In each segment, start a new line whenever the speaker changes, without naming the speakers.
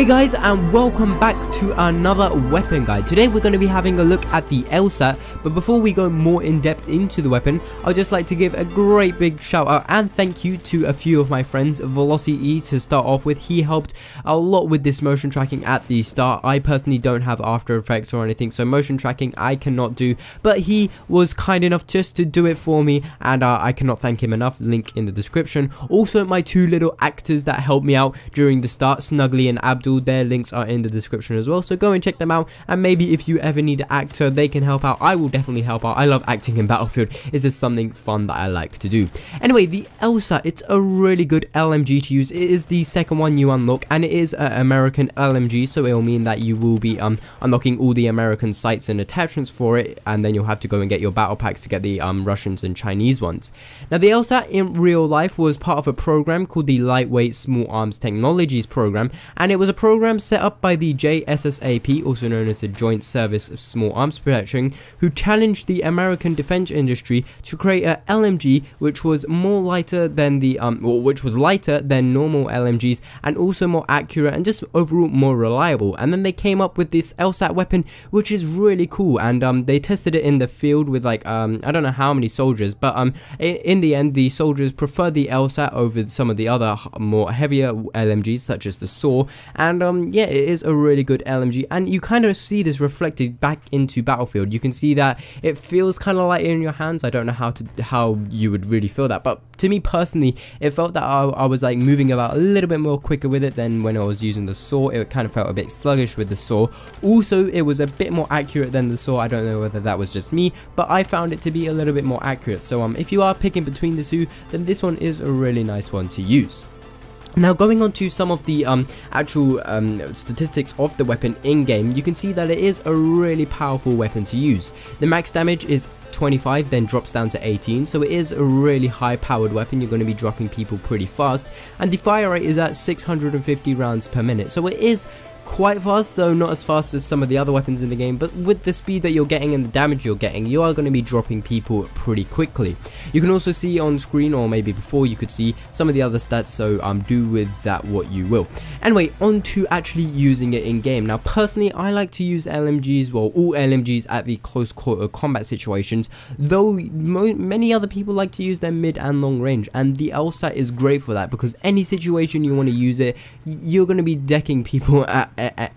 Hey guys, and welcome back to another weapon guide. Today we're going to be having a look at the LSAT, but before we go more in depth into the weapon, I'd just like to give a great big shout out and thank you to a few of my friends. Velocity to start off with, he helped a lot with this motion tracking at the start. I personally don't have After Effects or anything, so motion tracking I cannot do, but he was kind enough just to do it for me, and I cannot thank him enough. Link in the description. Also my two little actors that helped me out during the start, Snuggly and Abdul, their links are in the description as well, so go and check them out, and maybe if you ever need an actor they can help out. I will definitely help out. I love acting in Battlefield. It's just something fun that I like to do. Anyway, the LSAT, it's a really good LMG to use. It is the second one you unlock, and it is an American LMG, so it will mean that you will be unlocking all the American sights and attachments for it, and then you'll have to go and get your battle packs to get the Russians and Chinese ones. Now the LSAT in real life was part of a program called the Lightweight Small Arms Technologies program, and it was a program set up by the JSSAP, also known as the Joint Service of Small Arms Protection, who challenged the American defense industry to create a LMG which was more lighter than the which was lighter than normal LMGs, and also more accurate and just overall more reliable. And then they came up with this LSAT weapon, which is really cool, and they tested it in the field with like I don't know how many soldiers, but in the end the soldiers preferred the LSAT over some of the other more heavier LMGs such as the SAW, and yeah, it is a really good LMG, and you kind of see this reflected back into Battlefield. You can see that it feels kind of lighter in your hands. I don't know how you would really feel that, but to me personally it felt that I was like moving about a little bit more quicker with it than when I was using the SAW. It kind of felt a bit sluggish with the SAW. Also, it was a bit more accurate than the SAW. I don't know whether that was just me, but I found it to be a little bit more accurate. So if you are picking between the two, then this one is a really nice one to use. Now, going on to some of the actual statistics of the weapon in game, you can see that it is a really powerful weapon to use. The max damage is 25, then drops down to 18, so it is a really high powered weapon. You're going to be dropping people pretty fast, and the fire rate is at 650 rounds per minute, so it is quite fast, though not as fast as some of the other weapons in the game, but with the speed that you're getting and the damage you're getting, you are going to be dropping people pretty quickly. You can also see on screen, or maybe before you could see some of the other stats, so do with that what you will. Anyway, on to actually using it in game. Now personally I like to use LMGs, well all LMGs at the close quarter combat situations, though many other people like to use their mid and long range, and the LSAT is great for that, because any situation you want to use it, you're going to be decking people at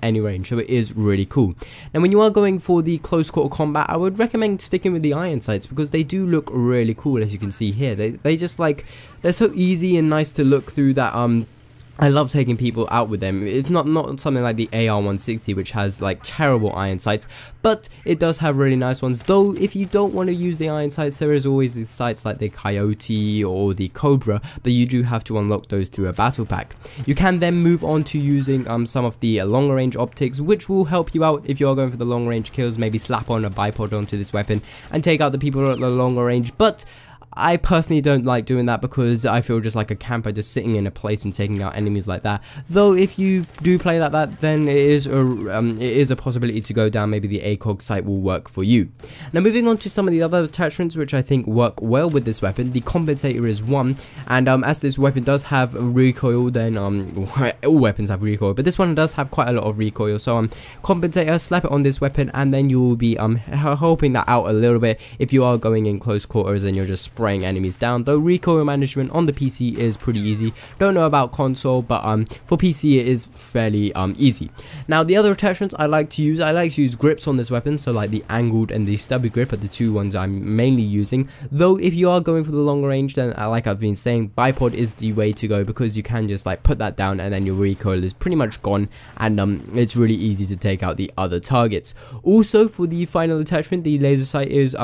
any range, so it is really cool. Now when you are going for the close quarter combat, I would recommend sticking with the iron sights, because they do look really cool. As you can see here, they just like, they're so easy and nice to look through that I love taking people out with them. It's not something like the AR-160, which has like terrible iron sights, but it does have really nice ones. Though if you don't want to use the iron sights, there is always the sights like the Coyote or the Cobra, but you do have to unlock those through a battle pack. You can then move on to using some of the longer range optics, which will help you out if you are going for the long range kills. Maybe slap on a bipod onto this weapon and take out the people at the longer range, but I personally don't like doing that, because I feel just like a camper just sitting in a place and taking out enemies like that. Though if you do play like that, then it is a possibility to go down. Maybe the ACOG sight will work for you. Now moving on to some of the other attachments which I think work well with this weapon, the compensator is one, and as this weapon does have recoil, then all weapons have recoil, but this one does have quite a lot of recoil, so compensator, slap it on this weapon, and then you will be helping that out a little bit if you are going in close quarters and you're just spraying enemies down. Though recoil management on the PC is pretty easy. Don't know about console, but for PC it is fairly easy. Now the other attachments I like to use grips on this weapon, so like the angled and the stubby grip are the two ones I'm mainly using. Though if you are going for the longer range, then like I've been saying, bipod is the way to go, because you can just like put that down and then your recoil is pretty much gone, and it's really easy to take out the other targets. Also for the final attachment, the laser sight is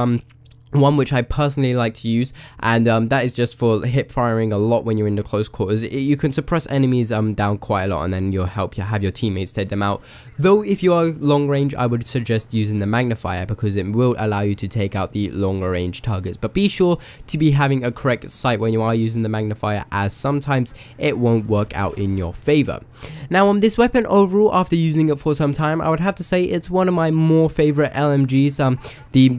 one which I personally like to use, and that is just for hip firing a lot when you're in the close quarters. You can suppress enemies down quite a lot, and then you'll help you have your teammates take them out. Though if you are long range, I would suggest using the magnifier, because it will allow you to take out the longer range targets, but be sure to be having a correct sight when you are using the magnifier, as sometimes it won't work out in your favor. Now on this weapon overall, after using it for some time, I would have to say it's one of my more favorite LMGs.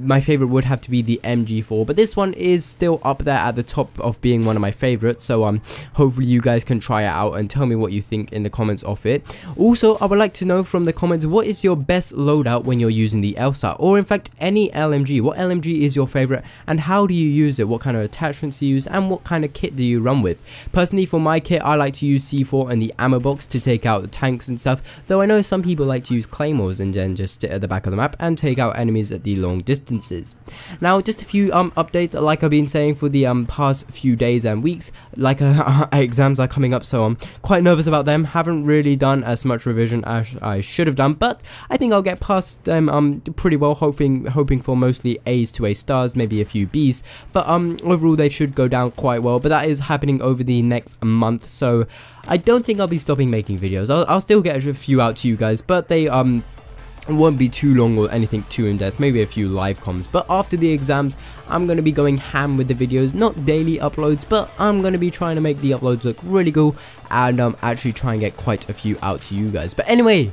My favorite would have to be the the MG4, but this one is still up there at the top of being one of my favorites. So hopefully you guys can try it out and tell me what you think in the comments of it. Also, I would like to know from the comments, what is your best loadout when you're using the LSAT, or in fact any LMG? What LMG is your favorite and how do you use it? What kind of attachments do you use and what kind of kit do you run with? Personally, for my kit, I like to use C4 and the ammo box to take out the tanks and stuff, though I know some people like to use claymores and then just sit at the back of the map and take out enemies at the long distances. Now, just a few updates, like I've been saying for the past few days and weeks, like exams are coming up, so I'm quite nervous about them. Haven't really done as much revision as I should have done, but I think I'll get past them pretty well, hoping for mostly A's to A stars, maybe a few B's, but overall they should go down quite well. But that is happening over the next month, so I don't think I'll be stopping making videos. I'll still get a few out to you guys, but they won't be too long or anything too in depth, maybe a few live comms. But after the exams, I'm going to be going ham with the videos, not daily uploads, but I'm going to be trying to make the uploads look really cool and actually try and get quite a few out to you guys. But anyway,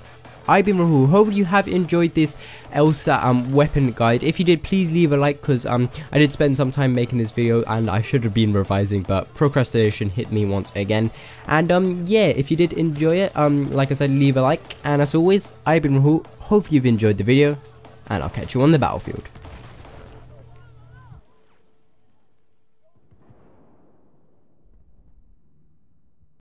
I've been Rahul. Hope you have enjoyed this LSAT weapon guide. If you did, please leave a like, because I did spend some time making this video and I should have been revising, but procrastination hit me once again. And yeah, if you did enjoy it, like I said, leave a like, and as always, I've been Rahul. Hope you've enjoyed the video, and I'll catch you on the battlefield.